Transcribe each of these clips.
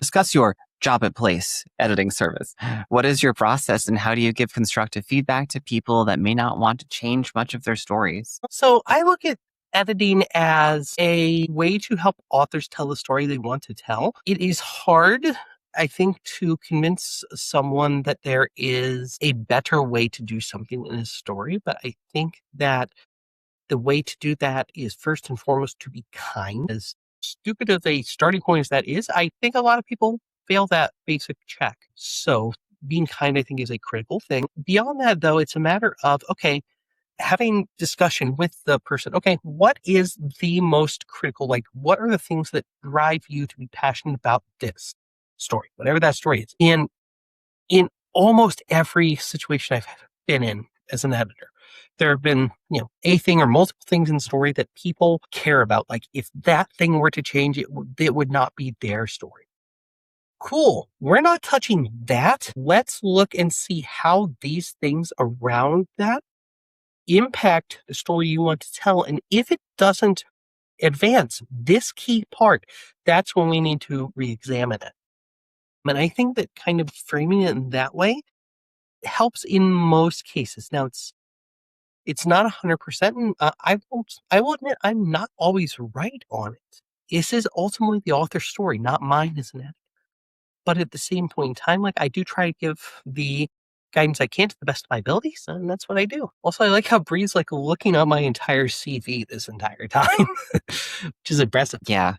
discuss your job at place editing service. What is your process and how do you give constructive feedback to people that may not want to change much of their stories? So I look at editing as a way to help authors tell the story they want to tell. It is hard, I think, to convince someone that there is a better way to do something in a story, but I think that the way to do that is first and foremost to be kind. As stupid of a starting point as that is, I think a lot of people fail that basic check. So being kind, I think, is a critical thing. Beyond that, though, it's a matter of, okay, having discussion with the person. Okay, what is the most critical? Like, what are the things that drive you to be passionate about this story, whatever that story is? And in almost every situation I've been in as an editor, there have been, a thing or multiple things in the story that people care about. Like, if that thing were to change, it would not be their story. Cool. We're not touching that. Let's look and see how these things around that impact the story you want to tell. And if it doesn't advance this key part, that's when we need to re-examine it. And I think that kind of framing it in that way helps in most cases. Now, it's not 100%. And I will admit I'm not always right on it. This is ultimately the author's story, not mine as an editor. But at the same point in time, like, I do try to give the guidance I can to the best of my abilities, and that's what I do. Also, I like how Bree's like looking at my entire CV this entire time, which is impressive. Yeah.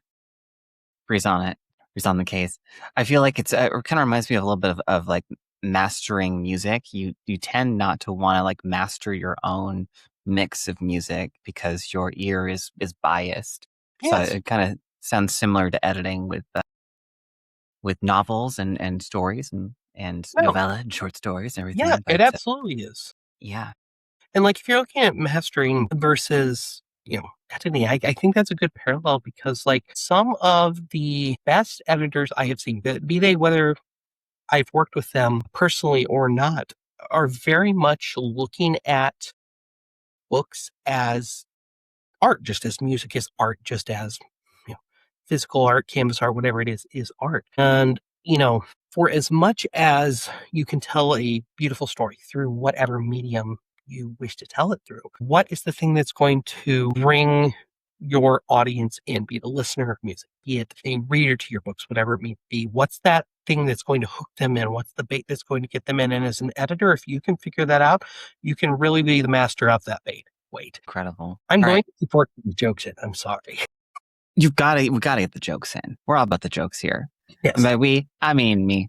Bree's on it. Bree's on the case. I feel like it kind of reminds me of a little bit of like mastering music. You tend not to want to like master your own mix of music because your ear is biased. Yes. So it kind of sounds similar to editing with novels and stories and novella and short stories and everything. Yeah, it absolutely is. Yeah. And like, if you're looking at mastering versus, editing, I think that's a good parallel because like some of the best editors I have seen, be they whether I've worked with them personally or not, are very much looking at books as art, just as music is art, just as physical art, canvas art, whatever it is art. And, for as much as you can tell a beautiful story through whatever medium you wish to tell it through, what is the thing that's going to bring your audience in, be it a listener of music, be it a reader to your books, whatever it may be? What's that thing that's going to hook them in? What's the bait that's going to get them in? And as an editor, if you can figure that out, you can really be the master of that bait. Wait. Incredible. I'm going to keep working the jokes in. I'm sorry. We gotta get the jokes in. We're all about the jokes here. Yes. By we, I mean me.